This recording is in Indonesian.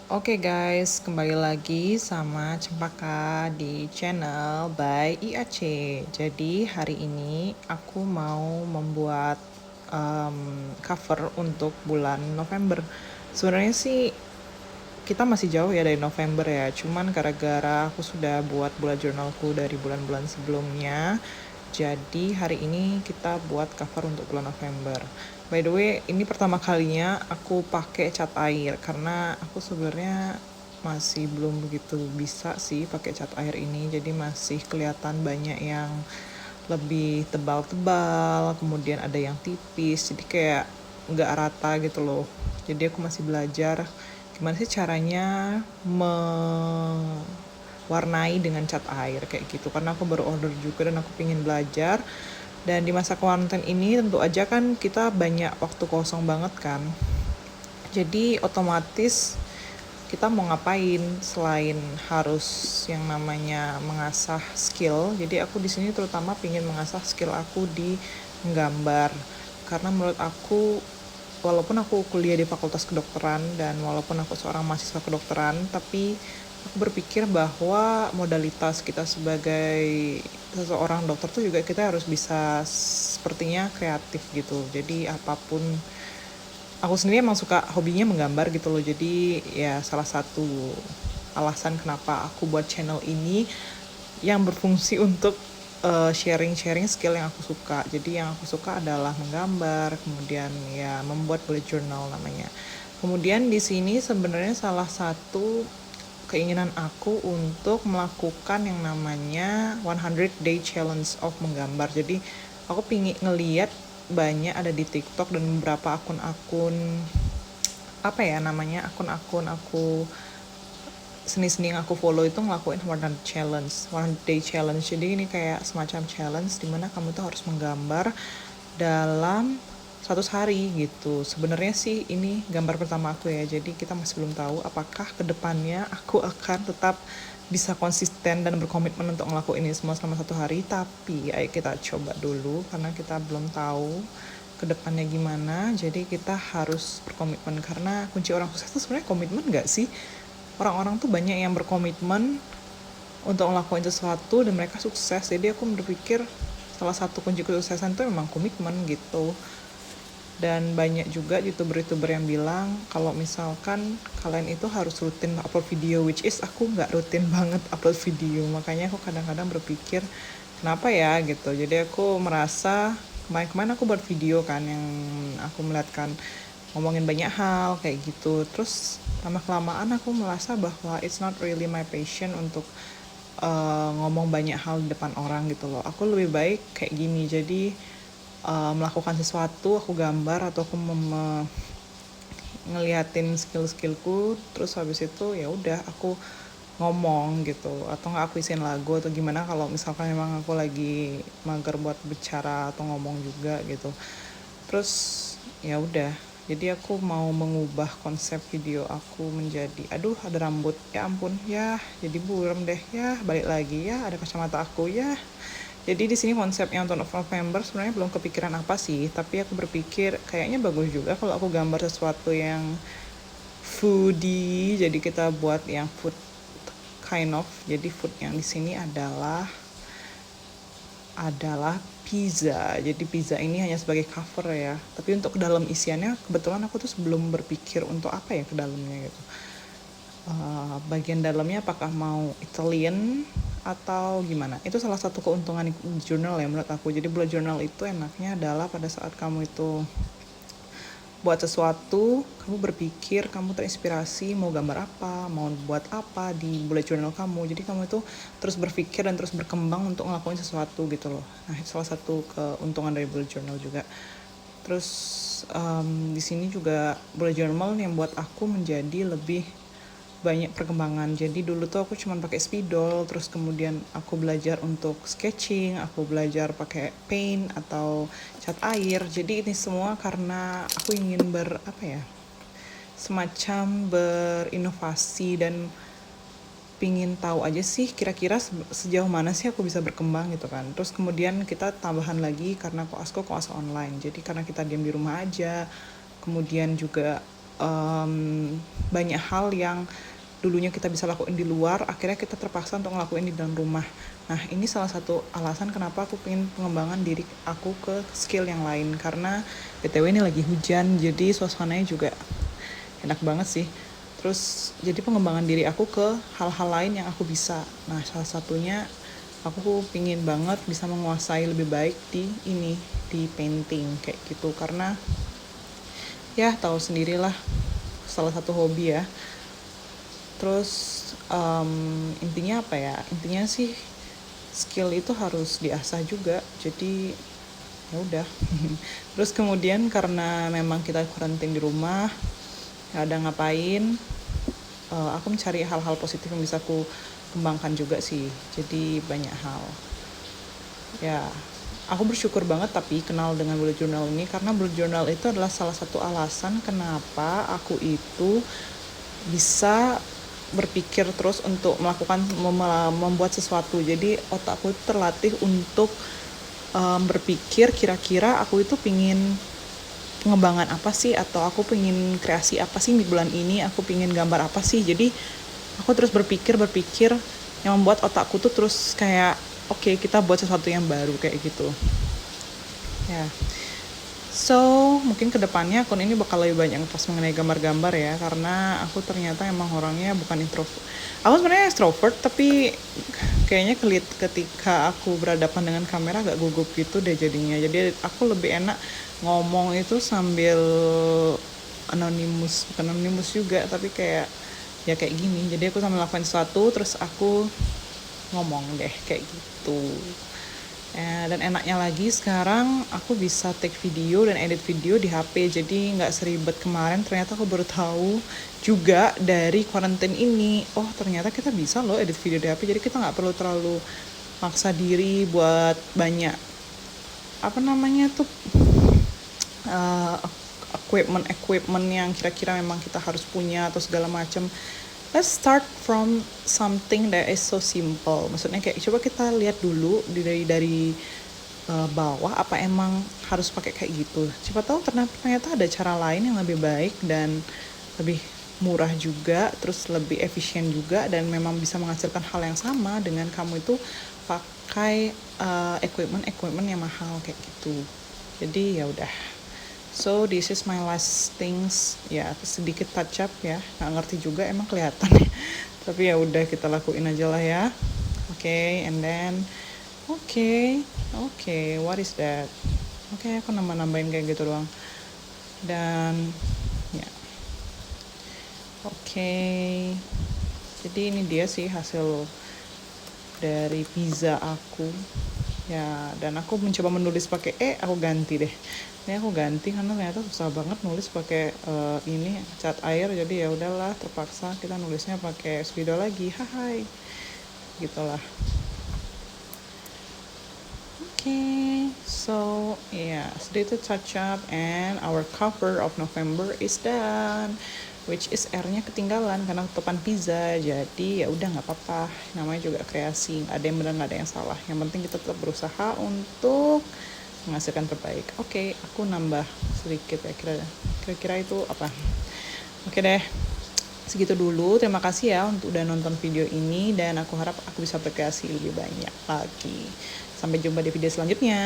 Oke guys, kembali lagi sama Cempaka di channel by IAC. Jadi hari ini aku mau membuat cover untuk bulan November. Sebenarnya sih kita masih jauh ya dari November ya, cuman gara-gara aku sudah buat bullet journalku dari bulan-bulan sebelumnya, jadi hari ini kita buat cover untuk bulan November. By the way, ini pertama kalinya aku pakai cat air karena aku sebenarnya masih belum begitu bisa sih pakai cat air ini, jadi masih kelihatan banyak yang lebih tebal-tebal, kemudian ada yang tipis, jadi kayak nggak rata gitu loh. Jadi aku masih belajar gimana sih caranya mewarnai dengan cat air kayak gitu, karena aku baru order juga dan aku pengen belajar. Dan di masa kuarantin ini tentu aja kan kita banyak waktu kosong banget kan, jadi otomatis kita mau ngapain selain harus yang namanya mengasah skill. Jadi aku di sini terutama pengen mengasah skill aku di menggambar, karena menurut aku walaupun aku kuliah di Fakultas Kedokteran dan walaupun aku seorang mahasiswa kedokteran, tapi aku berpikir bahwa modalitas kita sebagai seseorang dokter tuh juga kita harus bisa sepertinya kreatif gitu. Jadi apapun, aku sendiri emang suka hobinya menggambar gitu loh. Jadi ya salah satu alasan kenapa aku buat channel ini yang berfungsi untuk sharing-sharing skill yang aku suka. Jadi yang aku suka adalah menggambar, kemudian ya membuat bullet journal namanya. Kemudian di sini sebenarnya salah satu keinginan aku untuk melakukan yang namanya 100 day challenge of menggambar. Jadi aku pingin ngeliat banyak ada di TikTok dan beberapa akun-akun apa ya namanya, akun-akun aku seni-seni yang aku follow itu ngelakuin 100 challenge, 100 day challenge. Jadi ini kayak semacam challenge dimana kamu tuh harus menggambar dalam 100 hari gitu. Sebenarnya sih ini gambar pertama aku ya, jadi kita masih belum tahu apakah kedepannya aku akan tetap bisa konsisten dan berkomitmen untuk ngelakuin ini semua selama 1 hari. Tapi ayo kita coba dulu karena kita belum tahu kedepannya gimana. Jadi kita harus berkomitmen, karena kunci orang sukses itu sebenarnya komitmen gak sih? Orang-orang tuh banyak yang berkomitmen untuk ngelakuin sesuatu dan mereka sukses. Jadi aku berpikir salah satu kunci kesuksesan itu memang komitmen gitu. Dan banyak juga youtuber-youtuber yang bilang kalau misalkan kalian itu harus rutin upload video, which is aku nggak rutin banget upload video. Makanya aku kadang-kadang berpikir kenapa ya gitu. Jadi aku merasa kemarin-kemarin aku buat video kan yang aku melihatkan ngomongin banyak hal kayak gitu. Terus lama-kelamaan aku merasa bahwa it's not really my passion untuk ngomong banyak hal di depan orang gitu loh. Aku lebih baik kayak gini. Jadi melakukan sesuatu, aku gambar atau aku ngeliatin skill-skillku, terus habis itu ya udah aku ngomong gitu, atau nggak aku isiin lagu atau gimana kalau misalkan memang aku lagi mager buat bicara atau ngomong juga gitu. Terus ya udah, jadi aku mau mengubah konsep video aku menjadi aduh ada rambut, ya ampun ya, jadi buram deh ya, balik lagi ya, ada kacamata aku ya. Jadi di sini konsepnya untuk November sebenarnya belum kepikiran apa sih, tapi aku berpikir kayaknya bagus juga kalau aku gambar sesuatu yang foodie. Jadi kita buat yang food kind of. Jadi food yang di sini adalah pizza. Jadi pizza ini hanya sebagai cover ya. Tapi untuk ke dalam isiannya kebetulan aku tuh sebelum berpikir untuk apa ya ke dalamnya gitu. Bagian dalamnya apakah mau Italian atau gimana. Itu salah satu keuntungan journal ya menurut aku. Jadi bullet journal itu enaknya adalah pada saat kamu itu buat sesuatu, kamu berpikir, kamu terinspirasi mau gambar apa, mau buat apa di bullet journal kamu. Jadi kamu itu terus berpikir dan terus berkembang untuk ngelakuin sesuatu gitu loh. Nah itu salah satu keuntungan dari bullet journal juga. Terus di sini juga bullet journal yang buat aku menjadi lebih banyak perkembangan. Jadi dulu tuh aku cuma pakai spidol, terus kemudian aku belajar untuk sketching, aku belajar pakai paint atau cat air. Jadi ini semua karena aku ingin semacam berinovasi dan pingin tahu aja sih kira-kira sejauh mana sih aku bisa berkembang gitu kan. Terus kemudian kita tambahan lagi karena koasku koas online. Jadi karena kita diam di rumah aja, kemudian juga banyak hal yang dulunya kita bisa lakuin di luar, akhirnya kita terpaksa untuk ngelakuin di dalam rumah. Nah, ini salah satu alasan kenapa aku pengen pengembangan diri aku ke skill yang lain, karena BTW ini lagi hujan, jadi suasananya juga enak banget sih. Terus jadi pengembangan diri aku ke hal-hal lain yang aku bisa. Nah, salah satunya aku pingin banget bisa menguasai lebih baik di ini, di painting kayak gitu, karena ya tahu sendirilah, salah satu hobi ya. Terus intinya apa ya, intinya sih skill itu harus diasah juga, jadi ya udah. Terus kemudian karena memang kita karantin di rumah, gak ada ngapain, aku mencari hal-hal positif yang bisa aku kembangkan juga sih, jadi banyak hal ya. Aku bersyukur banget tapi kenal dengan bullet journal ini, karena bullet journal itu adalah salah satu alasan kenapa aku itu bisa berpikir terus untuk melakukan membuat sesuatu. Jadi otakku itu terlatih untuk berpikir kira-kira aku itu pingin pengembangan apa sih, atau aku pingin kreasi apa sih di bulan ini, aku pingin gambar apa sih. Jadi aku terus berpikir yang membuat otakku tuh terus kayak oke, kita buat sesuatu yang baru kayak gitu ya. So, mungkin kedepannya akun ini bakal lebih banyak pas mengenai gambar-gambar ya, karena aku ternyata emang orangnya bukan introvert. Aku sebenarnya extrovert, tapi kayaknya ketika aku berhadapan dengan kamera agak gugup gitu deh jadinya. Jadi aku lebih enak ngomong itu sambil bukan anonimus juga, tapi kayak ya kayak gini. Jadi aku sambil melakukan sesuatu, terus aku ngomong deh kayak gitu. Dan enaknya lagi sekarang aku bisa take video dan edit video di HP, jadi nggak seribet kemarin. Ternyata aku baru tahu juga dari quarantine ini, oh ternyata kita bisa loh edit video di HP, jadi kita nggak perlu terlalu maksa diri buat banyak apa namanya tuh equipment yang kira-kira memang kita harus punya atau segala macam. Let's start from something that is so simple. Maksudnya kayak coba kita lihat dulu dari bawah, apa emang harus pakai kayak gitu. Siapa tahu ternyata ada cara lain yang lebih baik dan lebih murah juga, terus lebih efisien juga, dan memang bisa menghasilkan hal yang sama dengan kamu itu pakai equipment yang mahal kayak gitu. Jadi ya udah. So this is my last things ya, sedikit touch up ya, nggak ngerti juga emang kelihatan ya. Tapi ya udah, kita lakuin aja lah ya. Okay, and then okay, what is that? Okay, aku nambahin kayak gitu doang. Dan ya, okay. Jadi ini dia sih hasil dari pizza aku ya. Dan aku mencoba menulis pakai aku ganti deh. Ini aku ganti karena ternyata susah banget nulis pakai ini cat air, jadi ya udahlah, terpaksa kita nulisnya pakai spidol lagi. Hai gitulah. Okay, so yeah, sedikit touch up and our cover of November is done, which is R-nya ketinggalan karena tutupan pizza. Jadi ya udah, nggak apa-apa, namanya juga kreasi, nggak ada yang benar nggak ada yang salah, yang penting kita tetap berusaha untuk menghasilkan terbaik. Oke, aku nambah sedikit ya, kira-kira itu apa. Oke deh, segitu dulu. Terima kasih ya untuk udah nonton video ini, dan aku harap aku bisa berkreasi lebih banyak lagi. Sampai jumpa di video selanjutnya.